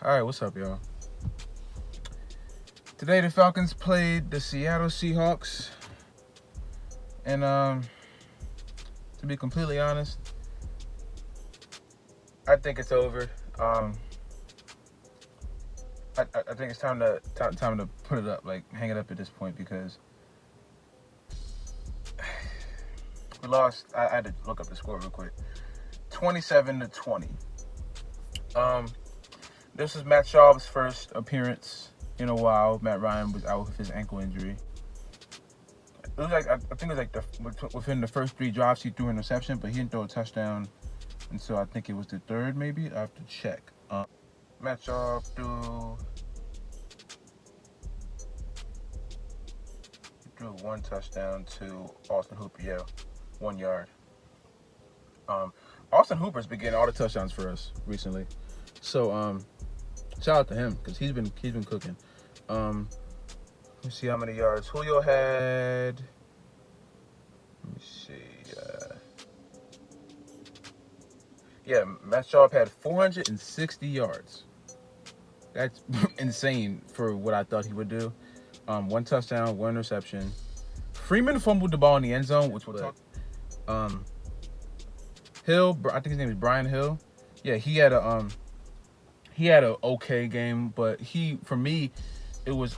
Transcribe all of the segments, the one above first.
Alright, what's up, y'all? Today the Falcons played the Seattle Seahawks. And to be completely honest, I think it's over. I think it's time to put it up, like hang it up at this point, because we lost. I had to look up the score real quick. 27-20. This is Matt Schaub's first appearance in a while. Matt Ryan was out with his ankle injury. It was like, I think it was like within the first 3 drives he threw an interception, but he didn't throw a touchdown. And so I think it was the third, maybe. I have to check. Matt Schaub threw 1 touchdown to Austin Hooper. Yeah, 1 yard. Austin Hooper's been getting all the touchdowns for us recently. So shout out to him, because he's been cooking. Let's see how many yards Julio had. Let me see. Yeah, Matt Schaub had 460 yards. That's insane for what I thought he would do. 1 touchdown, 1 interception. Freeman fumbled the ball in the end zone, which we'll talk. Hill, I think his name is Brian Hill. Yeah, he had a okay game, but for me, it was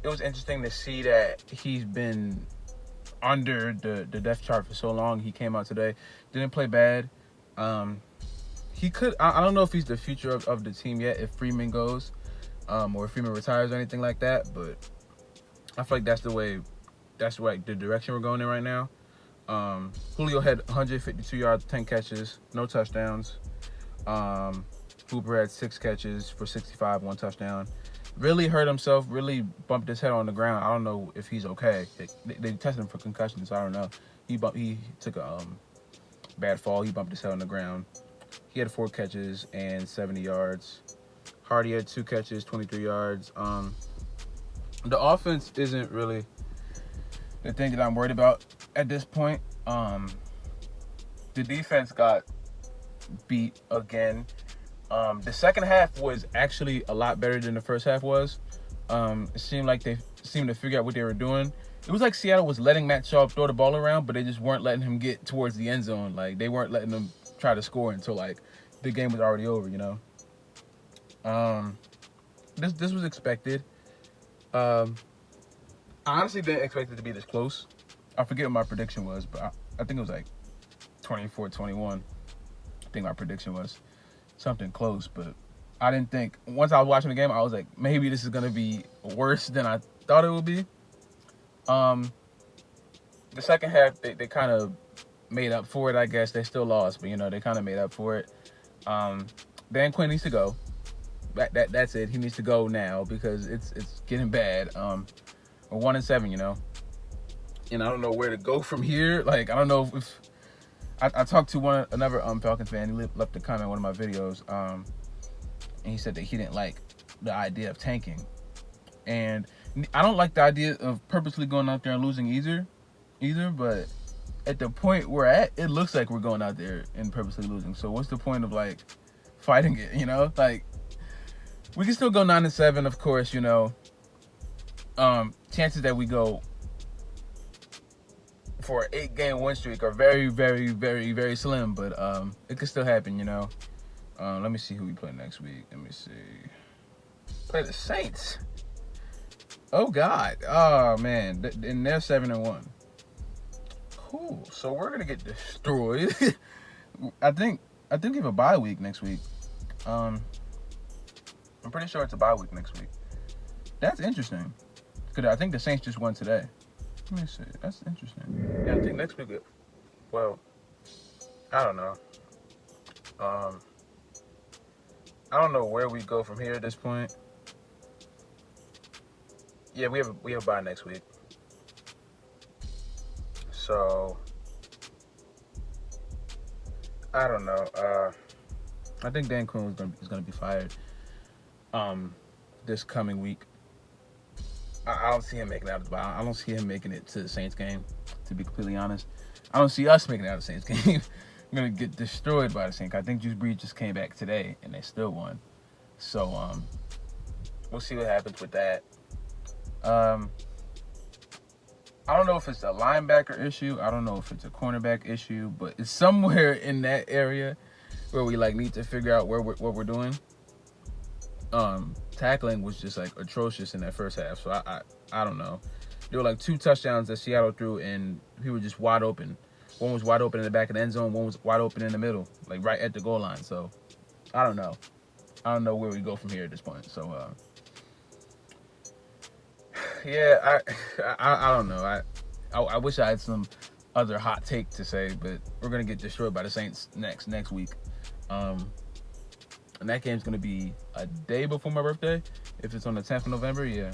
interesting to see that he's been under the depth chart for so long. He came out today, didn't play bad. He could. I don't know if he's the future of the team yet, if Freeman goes, or if Freeman retires or anything like that. But I feel like that's the direction we're going in right now. Julio had 152 yards, 10 catches, no touchdowns. Hooper had 6 catches for 65, 1 touchdown. Really hurt himself, really bumped his head on the ground. I don't know if he's okay. They tested him for concussions, so I don't know. He took a bad fall. He bumped his head on the ground. He had 4 catches and 70 yards. Hardy had 2 catches, 23 yards. The offense isn't really the thing that I'm worried about at this point. The defense got beat again. The second half was actually a lot better than the first half was. It seemed like they seemed to figure out what they were doing. It was like Seattle was letting Matt Schaub throw the ball around, but they just weren't letting him get towards the end zone. Like, they weren't letting him try to score until, like, the game was already over, you know? This was expected. I honestly didn't expect it to be this close. I forget what my prediction was, but I think it was like 24-21. I think my prediction was something close, but I didn't think, once I was watching the game, I was like, maybe this is going to be worse than I thought it would be. The second half, they kind of made up for it, I guess. They still lost, but, they kind of made up for it. Dan Quinn needs to go. That's it. He needs to go now, because it's getting bad. We're 1-7, and I don't know where to go from here. Like, I don't know if I talked to another Falcons fan. He left a comment in one of my videos, and he said that he didn't like the idea of tanking, and I don't like the idea of purposely going out there and losing either. But at the point we're at, it looks like we're going out there and purposely losing. So what's the point of, like, fighting it? Like, we can still go 9-7, of course. Chances that we go for an 8-game win streak are very, very, very, very slim, but it could still happen, Let me see who we play next week. Let me see. Play the Saints. Oh, God. Oh, man. And they're 7-1. Cool. So we're going to get destroyed. I think we have a bye week next week. I'm pretty sure it's a bye week next week. That's interesting. Because I think the Saints just won today. Let me see. That's interesting. Yeah, I think next week, well, I don't know. I don't know where we go from here at this point. Yeah, we have a bye next week. So I don't know. I think Dan Quinn is gonna be fired this coming week. I don't see him making it out of the bye. I don't see him making it to the Saints game, to be completely honest. I don't see us making it out of the Saints game. gonna get destroyed by the Saints. I think Drew Brees just came back today and they still won. So we'll see what happens with that. I don't know if it's a linebacker issue. I don't know if it's a cornerback issue, but it's somewhere in that area where we like need to figure out what we're doing. Tackling was just like atrocious in that first half. So I don't know. There were like 2 touchdowns that Seattle threw, and we were just wide open. One was wide open in the back of the end zone. One was wide open in the middle, like right at the goal line. So I don't know. I don't know where we go from here at this point. So yeah, I don't know. I wish I had some other hot take to say, but we're gonna get destroyed by the Saints next week. And that game's gonna be a day before my birthday. If it's on the 10th of November, yeah.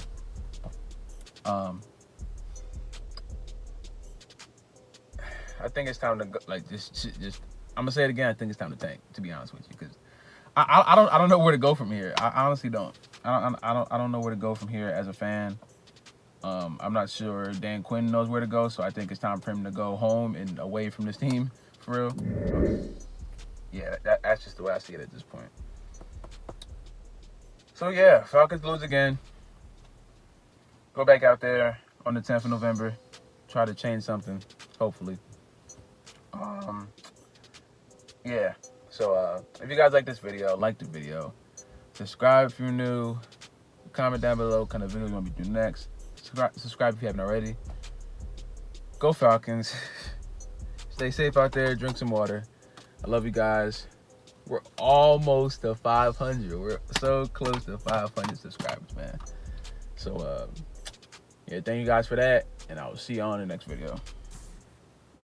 I think it's time to go, like just. I'm gonna say it again. I think it's time to tank. To be honest with you, because I don't know where to go from here. I honestly don't. I don't know where to go from here as a fan. I'm not sure Dan Quinn knows where to go, so I think it's time for him to go home and away from this team, for real. Yeah, that's just the way I see it at this point. So yeah, Falcons lose again. Go back out there on the 10th of November. Try to change something, hopefully. Yeah. So if you guys like this video, like the video. Subscribe if you're new. Comment down below what kind of video you want me to do next. Subscribe if you haven't already. Go Falcons. Stay safe out there. Drink some water. I love you guys. We're almost to 500. We're so close to 500 subscribers, man. So, yeah, thank you guys for that. And I will see you on the next video.